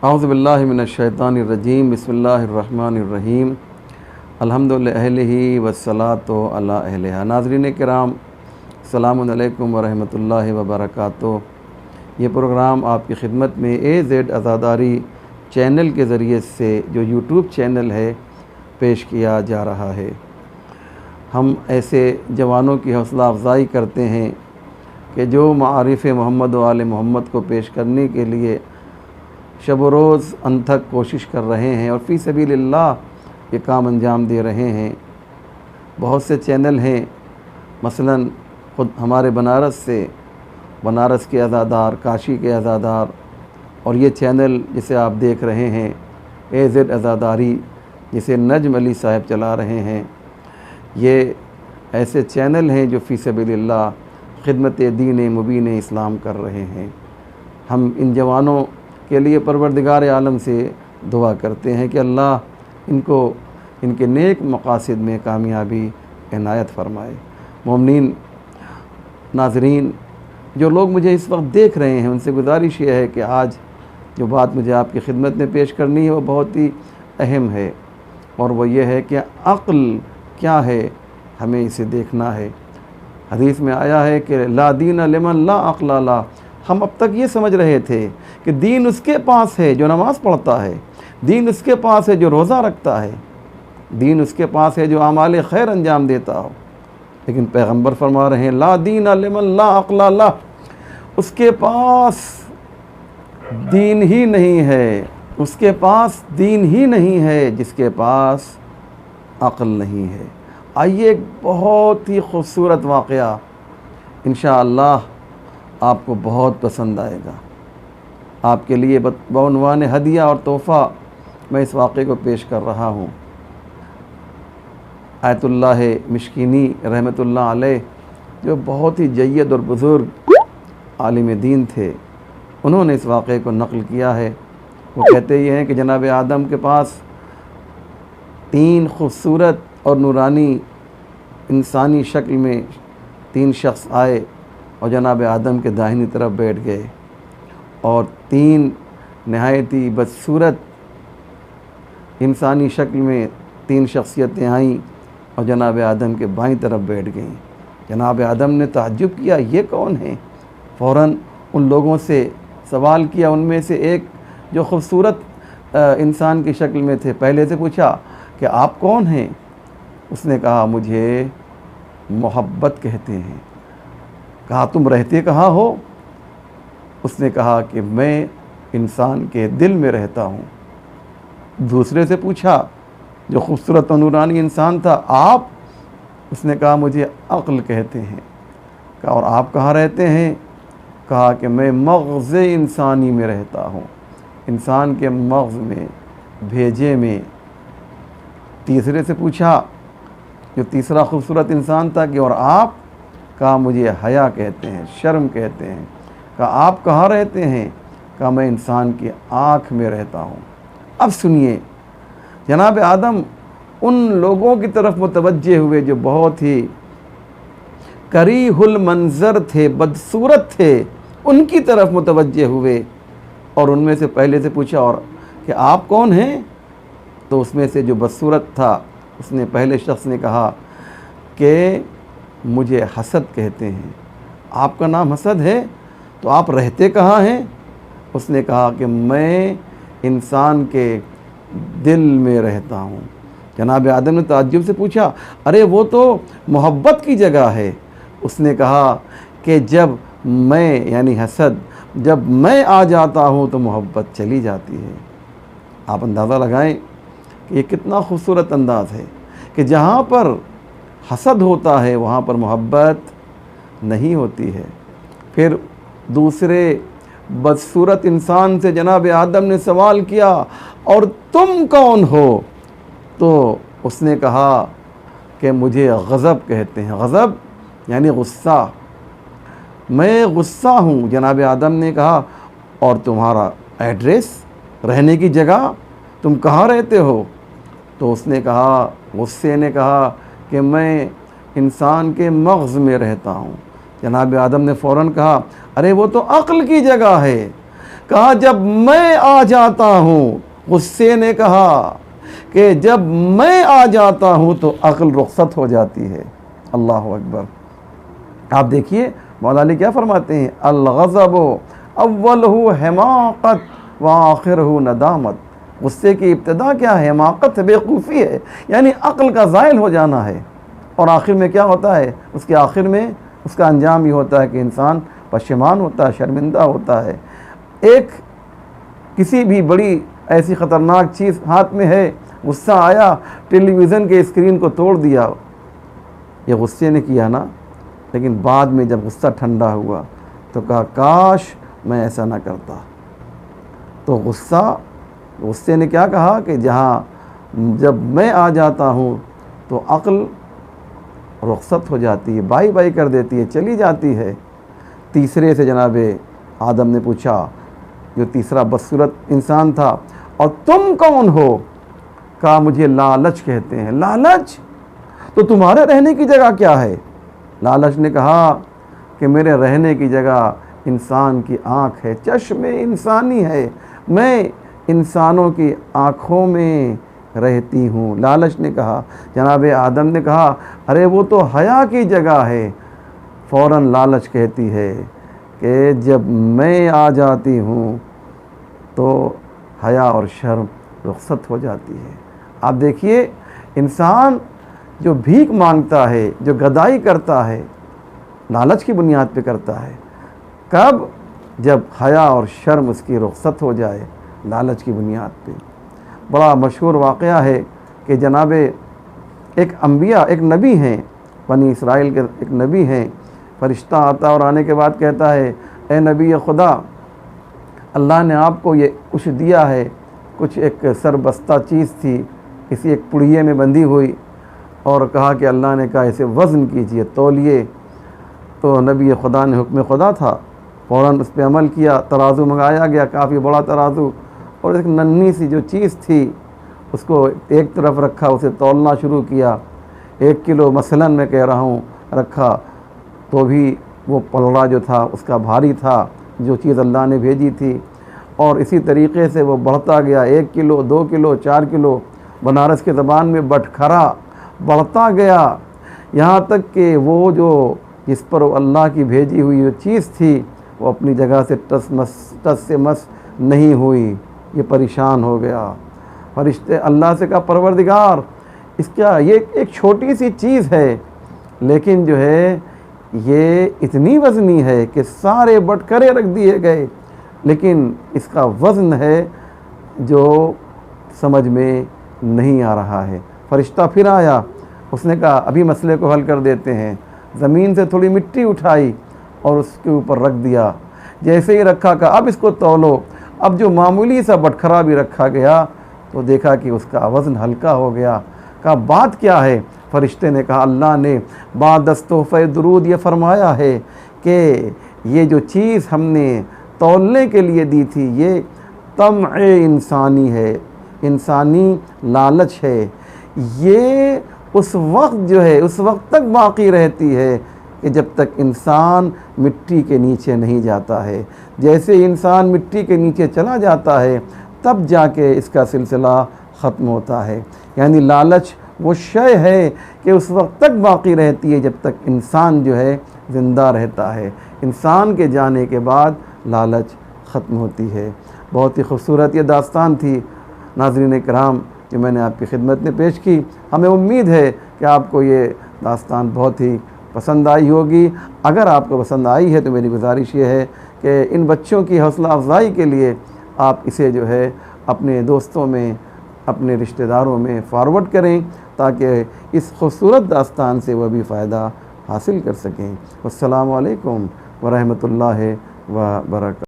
اعوذ باللہ من الشیطان الرجیم بسم اللہ الرحمن الرحیم الحمد للہ والصلاۃ علی اہلہا۔ ناظرین کرام، السلام علیکم ورحمۃ اللہ وبرکاتہ۔ یہ پروگرام آپ کی خدمت میں AZ عزاداری چینل کے ذریعے سے جو یوٹیوب چینل ہے پیش کیا جا رہا ہے۔ ہم ایسے جوانوں کی حوصلہ افزائی کرتے ہیں کہ جو معارف محمد و آل محمد کو پیش کرنے کے لیے شب و روز انتھک کوشش کر رہے ہیں اور فی سبیل اللہ یہ کام انجام دے رہے ہیں۔ بہت سے چینل ہیں، مثلا خود ہمارے بنارس کے عزادار، کاشی کے عزادار، اور یہ چینل جسے آپ دیکھ رہے ہیں AZ عزاداری، جسے نجم علی صاحب چلا رہے ہیں۔ یہ ایسے چینل ہیں جو فی سبیل اللہ خدمت دین مبین اسلام کر رہے ہیں۔ ہم ان جوانوں کے لیے پروردگار عالم سے دعا کرتے ہیں کہ اللہ ان کے نیک مقاصد میں کامیابی عنایت فرمائے۔ مومنین، ناظرین، جو لوگ مجھے اس وقت دیکھ رہے ہیں ان سے گزارش یہ ہے کہ آج جو بات مجھے آپ کی خدمت میں پیش کرنی ہے وہ بہت ہی اہم ہے، اور وہ یہ ہے کہ عقل کیا ہے، ہمیں اسے دیکھنا ہے۔ حدیث میں آیا ہے کہ لا دین لمن لا عقل لا۔ ہم اب تک یہ سمجھ رہے تھے کہ دین اس کے پاس ہے جو نماز پڑھتا ہے، دین اس کے پاس ہے جو روزہ رکھتا ہے، دین اس کے پاس ہے جو اعمال خیر انجام دیتا ہو، لیکن پیغمبر فرما رہے ہیں لا دین لمن لا عقل لا۔ اس کے پاس دین ہی نہیں ہے، اس کے پاس دین ہی نہیں ہے جس کے پاس عقل نہیں ہے۔ آئیے ایک بہت ہی خوبصورت واقعہ انشاءاللہ آپ کو بہت پسند آئے گا۔ آپ کے لیے بعنوان ہدیہ اور تحفہ میں اس واقعے کو پیش کر رہا ہوں۔ آیت اللہ مشکینی رحمۃ اللہ علیہ، جو بہت ہی جید اور بزرگ عالم دین تھے، انہوں نے اس واقعے کو نقل کیا ہے۔ وہ کہتے یہ ہیں کہ جناب آدم کے پاس 3 خوبصورت اور نورانی انسانی شکل میں 3 شخص آئے اور جناب آدم کے داہنی طرف بیٹھ گئے، اور 3 نہایت ہی بدصورت انسانی شکل میں 3 شخصیتیں آئیں اور جناب آدم کے بائیں طرف بیٹھ گئیں۔ جناب آدم نے تعجب کیا، یہ کون ہیں؟ فوراً ان لوگوں سے سوال کیا، ان میں سے ایک جو خوبصورت انسان کی شکل میں تھے، پہلے سے پوچھا کہ آپ کون ہیں؟ اس نے کہا مجھے محبت کہتے ہیں۔ کہا تم رہتے کہاں ہو؟ اس نے کہا کہ میں انسان کے دل میں رہتا ہوں۔ دوسرے سے پوچھا جو خوبصورت و نورانی انسان تھا، آپ؟ اس نے کہا مجھے عقل کہتے ہیں۔ کہا اور آپ کہاں رہتے ہیں؟ کہا کہ میں مغز انسانی میں رہتا ہوں، انسان کے مغز میں، بھیجے میں۔ تیسرے سے پوچھا جو تیسرا خوبصورت انسان تھا کہ اور آپ؟ کہا مجھے حیا کہتے ہیں، شرم کہتے ہیں۔ کہا آپ کہاں رہتے ہیں؟ کہا میں انسان کی آنکھ میں رہتا ہوں۔ اب سنیے، جناب آدم ان لوگوں کی طرف متوجہ ہوئے جو بہت ہی کریہ المنظر تھے، بدصورت تھے، ان کی طرف متوجہ ہوئے، اور ان میں سے پہلے سے پوچھا اور کہ آپ کون ہیں؟ تو اس میں سے جو بدصورت تھا، اس نے پہلے شخص نے کہا کہ مجھے حسد کہتے ہیں۔ آپ کا نام حسد ہے؟ تو آپ رہتے کہاں ہیں؟ اس نے کہا کہ میں انسان کے دل میں رہتا ہوں۔ جناب آدم نے تعجب سے پوچھا ارے وہ تو محبت کی جگہ ہے۔ اس نے کہا کہ جب میں یعنی حسد جب میں آ جاتا ہوں تو محبت چلی جاتی ہے۔ آپ اندازہ لگائیں کہ یہ کتنا خوبصورت انداز ہے کہ جہاں پر حسد ہوتا ہے وہاں پر محبت نہیں ہوتی ہے۔ پھر دوسرے بدصورت انسان سے جناب آدم نے سوال کیا اور تم کون ہو؟ تو اس نے کہا کہ مجھے غضب کہتے ہیں۔ غضب یعنی غصہ، میں غصہ ہوں۔ جناب آدم نے کہا اور تمہارا ایڈریس، رہنے کی جگہ، تم کہاں رہتے ہو؟ تو اس نے کہا، غصے نے کہا کہ میں انسان کے مغز میں رہتا ہوں۔ جناب آدم نے فوراً کہا ارے وہ تو عقل کی جگہ ہے، کہا جب میں آ جاتا ہوں، غصے نے کہا کہ جب میں آ جاتا ہوں تو عقل رخصت ہو جاتی ہے۔ اللہ اکبر۔ آپ دیکھیے مولا علی کیا فرماتے ہیں، الغضب اولہ حماقت وآخرہ ندامت۔ غصے کی ابتدا کیا ہے؟ حماقت ہے، بیوقوفی ہے، یعنی عقل کا زائل ہو جانا ہے، اور آخر میں کیا ہوتا ہے؟ اس کے آخر میں اس کا انجام یہ ہوتا ہے کہ انسان پشیمان ہوتا ہے، شرمندہ ہوتا ہے۔ ایک کسی بھی بڑی ایسی خطرناک چیز ہاتھ میں ہے، غصہ آیا، ٹیلی ویژن کے اسکرین کو توڑ دیا، یہ غصے نے کیا نا، لیکن بعد میں جب غصہ ٹھنڈا ہوا تو کہا کاش میں ایسا نہ کرتا۔ تو غصے نے کیا کہا کہ جب میں آ جاتا ہوں تو عقل رخصت ہو جاتی ہے، بائی بائی کر دیتی ہے، چلی جاتی ہے۔ تیسرے سے جناب آدم نے پوچھا، جو تیسرا بدصورت انسان تھا، اور تم کون ہو؟ کہا مجھے لالچ کہتے ہیں۔ لالچ؟ تو تمہارے رہنے کی جگہ کیا ہے؟ لالچ نے کہا کہ میرے رہنے کی جگہ انسان کی آنکھ ہے، چشم انسانی ہے، میں انسانوں کی آنکھوں میں رہتی ہوں۔ لالچ نے کہا، جناب آدم نے کہا ارے وہ تو حیا کی جگہ ہے۔ فوراً لالچ کہتی ہے کہ جب میں آ جاتی ہوں تو حیا اور شرم رخصت ہو جاتی ہے۔ آپ دیکھیے انسان جو بھیک مانگتا ہے، جو گدائی کرتا ہے، لالچ کی بنیاد پہ کرتا ہے۔ کب؟ جب حیا اور شرم اس کی رخصت ہو جائے، لالچ کی بنیاد پہ۔ بڑا مشہور واقعہ ہے کہ جناب ایک نبی ہیں، بنی اسرائیل کے ایک نبی ہیں، فرشتہ آتا اور آنے کے بعد کہتا ہے اے نبی خدا، اللہ نے آپ کو یہ کچھ دیا ہے، کچھ ایک سربستہ چیز تھی، کسی ایک پڑیے میں بندھی ہوئی، اور کہا کہ اللہ نے کہا اسے وزن کیجئے، تولیے۔ تو نبی خدا نے حکم خدا تھا، فوراً اس پہ عمل کیا، ترازو منگایا گیا، کافی بڑا ترازو، اور ایک ننھی سی جو چیز تھی اس کو ایک طرف رکھا، اسے تولنا شروع کیا۔ 1 کلو مثلاً میں کہہ رہا ہوں رکھا، تو بھی وہ پلڑا جو تھا اس کا بھاری تھا، جو چیز اللہ نے بھیجی تھی، اور اسی طریقے سے وہ بڑھتا گیا، 1 کلو 2 کلو 4 کلو، بنارس کے زبان میں بٹکھرا بڑھتا گیا، یہاں تک کہ وہ جو جس پر اللہ کی بھیجی ہوئی جو چیز تھی وہ اپنی جگہ سے ٹس سے مس نہیں ہوئی۔ یہ پریشان ہو گیا، فرشتے اللہ سے کہا پروردگار اس کا یہ ایک چھوٹی سی چیز ہے، لیکن جو ہے یہ اتنی وزنی ہے کہ سارے بٹکرے رکھ دیے گئے، لیکن اس کا وزن ہے جو سمجھ میں نہیں آ رہا ہے۔ فرشتہ پھر آیا، اس نے کہا ابھی مسئلے کو حل کر دیتے ہیں۔ زمین سے تھوڑی مٹی اٹھائی اور اس کے اوپر رکھ دیا، جیسے ہی رکھا کہا اب اس کو تولو۔ اب جو معمولی سا بٹکھرا بھی رکھا گیا تو دیکھا کہ اس کا وزن ہلکا ہو گیا۔ کہا بات کیا ہے؟ فرشتے نے کہا اللہ نے بعد از تحفہ درود یہ فرمایا ہے کہ یہ جو چیز ہم نے تولنے کے لیے دی تھی یہ طمع انسانی ہے، انسانی لالچ ہے، یہ اس وقت جو ہے اس وقت تک باقی رہتی ہے کہ جب تک انسان مٹی کے نیچے نہیں جاتا ہے۔ جیسے انسان مٹی کے نیچے چلا جاتا ہے تب جا کے اس کا سلسلہ ختم ہوتا ہے۔ یعنی لالچ وہ شے ہے کہ اس وقت تک باقی رہتی ہے جب تک انسان جو ہے زندہ رہتا ہے، انسان کے جانے کے بعد لالچ ختم ہوتی ہے۔ بہت ہی خوبصورت یہ داستان تھی ناظرین کرام کہ میں نے آپ کی خدمت میں پیش کی۔ ہمیں امید ہے کہ آپ کو یہ داستان بہت ہی پسند آئی ہوگی۔ اگر آپ کو پسند آئی ہے تو میری گزارش یہ ہے کہ ان بچوں کی حوصلہ افزائی کے لیے آپ اسے جو ہے اپنے دوستوں میں، اپنے رشتہ داروں میں فارورڈ کریں تاکہ اس خوبصورت داستان سے وہ بھی فائدہ حاصل کر سکیں۔ السلام علیکم ورحمۃ اللہ وبرکاتہ۔